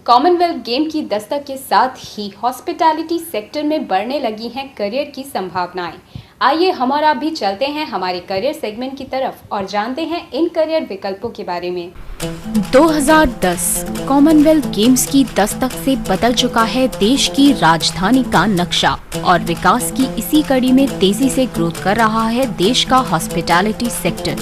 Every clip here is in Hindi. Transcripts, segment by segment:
कॉमनवेल्थ गेम की दस्तक के साथ ही हॉस्पिटैलिटी सेक्टर में बढ़ने लगी हैं करियर की संभावनाएं। आइए हम और आप भी चलते हैं हमारे करियर सेगमेंट की तरफ और जानते हैं इन करियर विकल्पों के बारे में। 2010 कॉमनवेल्थ गेम्स की दस्तक से बदल चुका है देश की राजधानी का नक्शा और विकास की इसी कड़ी में तेजी से ग्रोथ कर रहा है देश का हॉस्पिटैलिटी सेक्टर,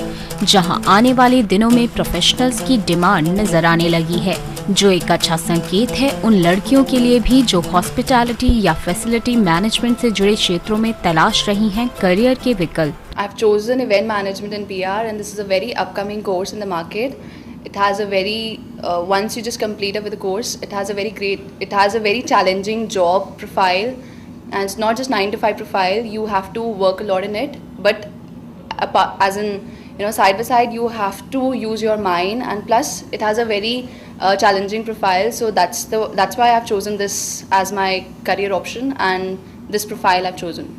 जहां आने वाले दिनों में प्रोफेशनल्स की डिमांड नजर आने लगी है, जो एक अच्छा संकेत है उन लड़कियों के लिए भी जो हॉस्पिटैलिटी या फैसिलिटी मैनेजमेंट से जुड़े क्षेत्रों में तलाश रही हैं करियर के विकल्प। I've chosen event management and PR, and this is a very upcoming course in the market. It has a very once you just complete it with the course, it has a very challenging job profile, and it's not just 9 to 5 profile. You have to work a lot in it, but as in side by side you have to use your mind, and plus it has a very challenging profile. So that's why I've chosen this as my career option, and this profile I've chosen.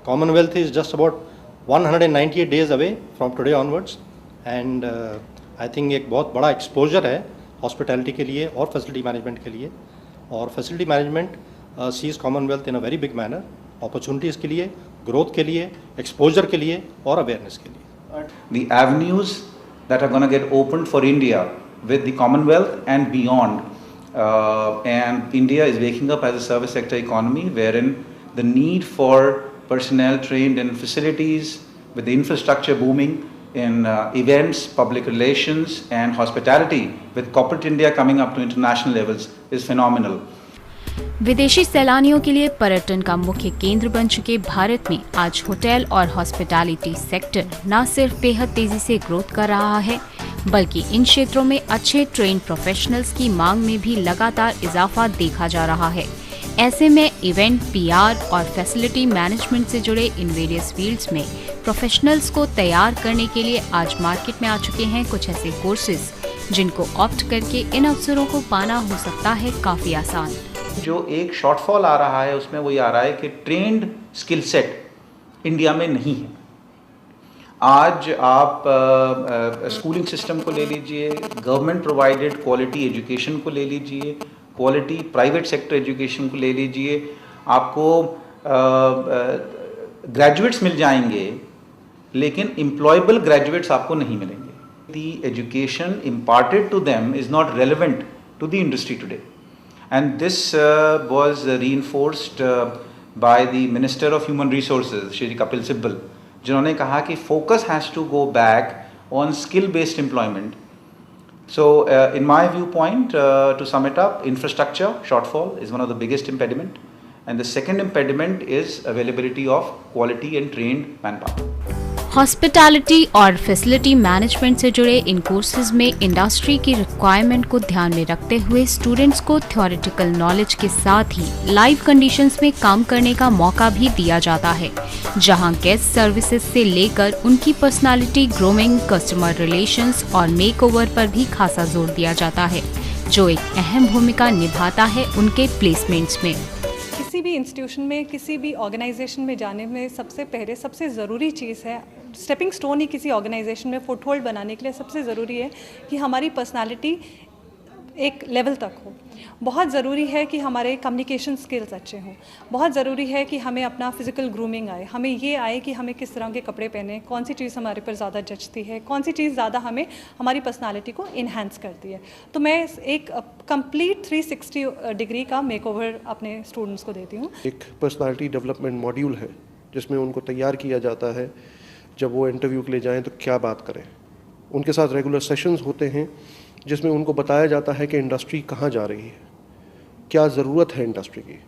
Commonwealth is just about 198 days away from today onwards, and I think एक बहुत बड़ा एक्सपोजर है हॉस्पिटैलिटी के लिए और फैसिलिटी मैनेजमेंट के लिए, और facility management sees Commonwealth in a very big manner, opportunities के लिए, ग्रोथ के लिए, एक्सपोजर के लिए और अवेयरनेस के लिए. The avenues that are going to get opened for India with the Commonwealth and beyond, and India is waking up as a service sector economy wherein the need for personnel trained in facilities with the infrastructure booming in events, public relations and hospitality with corporate India coming up to international levels is phenomenal. विदेशी सैलानियों के लिए पर्यटन का मुख्य केंद्र बन चुके भारत में आज होटल और हॉस्पिटैलिटी सेक्टर न सिर्फ बेहद तेजी से ग्रोथ कर रहा है, बल्कि इन क्षेत्रों में अच्छे ट्रेन प्रोफेशनल्स की मांग में भी लगातार इजाफा देखा जा रहा है। ऐसे में इवेंट, पीआर और फैसिलिटी मैनेजमेंट से जुड़े इन वेरियस फील्ड्स में प्रोफेशनल्स को तैयार करने के लिए आज मार्केट में आ चुके हैं कुछ ऐसे कोर्सेज जिनको ऑप्ट करके इन अवसरों को पाना हो सकता है काफी आसान। जो एक शॉर्टफॉल आ रहा है उसमें वही आ रहा है कि ट्रेंड स्किल सेट इंडिया में नहीं है। आज आप स्कूलिंग सिस्टम को ले लीजिए, गवर्नमेंट प्रोवाइडेड क्वालिटी एजुकेशन को ले लीजिए, क्वालिटी प्राइवेट सेक्टर एजुकेशन को ले लीजिए, आपको ग्रेजुएट्स मिल जाएंगे लेकिन एम्प्लॉयबल ग्रेजुएट्स आपको नहीं मिलेंगे। The education imparted to them is not relevant to the industry today, and this was reinforced by the minister of human resources Shri Kapil Sibal, जिन्होंने कहा कि focus has to go back on skill based employment. So, in my viewpoint, to sum it up, infrastructure shortfall is one of the biggest impediment, and the second impediment is availability of quality and trained manpower. Hospitality और फैसिलिटी मैनेजमेंट से जुड़े इन कोर्सेज में इंडस्ट्री की रिक्वायरमेंट को ध्यान में रखते हुए स्टूडेंट्स को थ्योरेटिकल नॉलेज के साथ ही लाइव कंडीशंस में काम करने का मौका भी दिया जाता है, जहां गेस्ट सर्विसेज से लेकर उनकी पर्सनालिटी ग्रूमिंग, कस्टमर रिलेशंस और मेकओवर पर भी खासा जोर दिया जाता है, जो एक अहम भूमिका निभाता है उनके प्लेसमेंट्स में। किसी भी इंस्टीट्यूशन में, किसी भी ऑर्गेनाइजेशन में जाने में सबसे ज़रूरी चीज़ है, स्टेपिंग स्टोन ही किसी ऑर्गेनाइजेशन में फुटहोल्ड बनाने के लिए सबसे ज़रूरी है कि हमारी पर्सनालिटी एक लेवल तक हो। बहुत ज़रूरी है कि हमारे कम्युनिकेशन स्किल्स अच्छे हों। बहुत ज़रूरी है कि हमें अपना फिज़िकल ग्रूमिंग आए, हमें ये आए कि हमें किस तरह के कपड़े पहने, कौन सी चीज़ हमारे पर ज़्यादा जचती है, कौन सी चीज़ ज़्यादा हमें हमारी पर्सनालिटी को इन्हेंस करती है। तो मैं एक कंप्लीट 360 डिग्री का मेकओवर अपने स्टूडेंट्स को देती हूँ। एक पर्सनालिटी डेवलपमेंट मॉड्यूल है जिसमें उनको तैयार किया जाता है, जब वो इंटरव्यू के लिए जाएँ तो क्या बात करें। उनके साथ रेगुलर सेशंस होते हैं जिसमें उनको बताया जाता है कि इंडस्ट्री कहाँ जा रही है, क्या ज़रूरत है इंडस्ट्री की।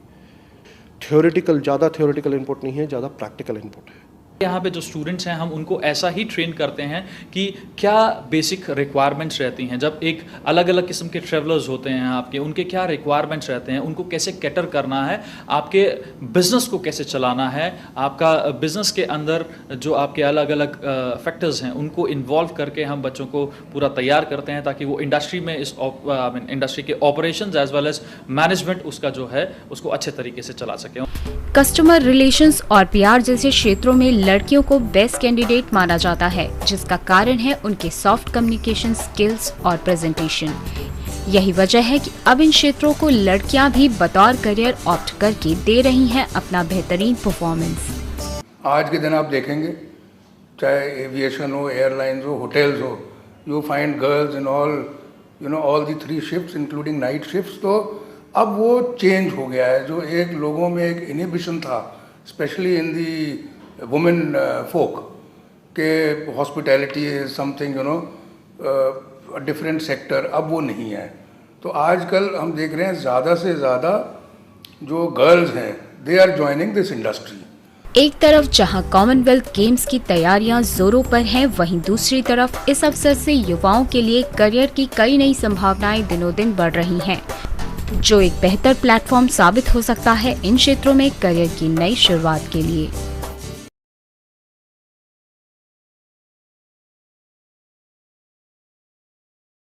ज़्यादा थ्योरेटिकल इनपुट नहीं है, ज़्यादा प्रैक्टिकल इनपुट है। यहाँ पे जो स्टूडेंट्स हैं हम उनको ऐसा ही ट्रेन करते हैं कि क्या बेसिक रिक्वायरमेंट्स रहती हैं। जब एक अलग अलग किस्म के ट्रेवलर्स होते हैं आपके, उनके क्या रिक्वायरमेंट्स रहते हैं, उनको कैसे कैटर करना है, आपके बिज़नेस को कैसे चलाना है, आपका बिज़नेस के अंदर जो आपके अलग अलग फैक्टर्स हैं उनको इन्वॉल्व करके हम बच्चों को पूरा तैयार करते हैं ताकि वो इंडस्ट्री में इंडस्ट्री के operations as well as management उसका जो है उसको अच्छे तरीके से चला सकें। कस्टमर रिलेशंस और पीआर जैसे क्षेत्रों में लड़कियों को बेस्ट कैंडिडेट माना जाता है, जिसका कारण है उनके सॉफ्ट कम्युनिकेशन स्किल्स और प्रेजेंटेशन। यही वजह है कि अब इन क्षेत्रों को लड़कियां भी बतौर करियर ऑप्ट करके दे रही हैं अपना बेहतरीन परफॉर्मेंस। आज के दिन आप देखेंगे, चाहे एविएशन हो, एयरलाइंस हो, होटल्स हो, you find girls in all the 3 shifts including night shifts. तो अब वो चेंज हो गया है। जो एक लोगों में एक इनहिबिशन था, स्पेशली इन दी वुमेन फोक, के hospitality is something different sector, अब वो नहीं है। तो आजकल हम देख रहे हैं ज़्यादा से ज़्यादा जो गर्ल्स हैं they are joining this industry. एक तरफ जहां कॉमनवेल्थ गेम्स की तैयारियां जोरों पर हैं, वहीं दूसरी तरफ इस अवसर से युवाओं के लिए करियर की कई नई संभावनाएं दिनों दिन बढ़ रही हैं, जो एक बेहतर प्लेटफॉर्म साबित हो सकता है इन क्षेत्रों में करियर की नई शुरुआत के लिए।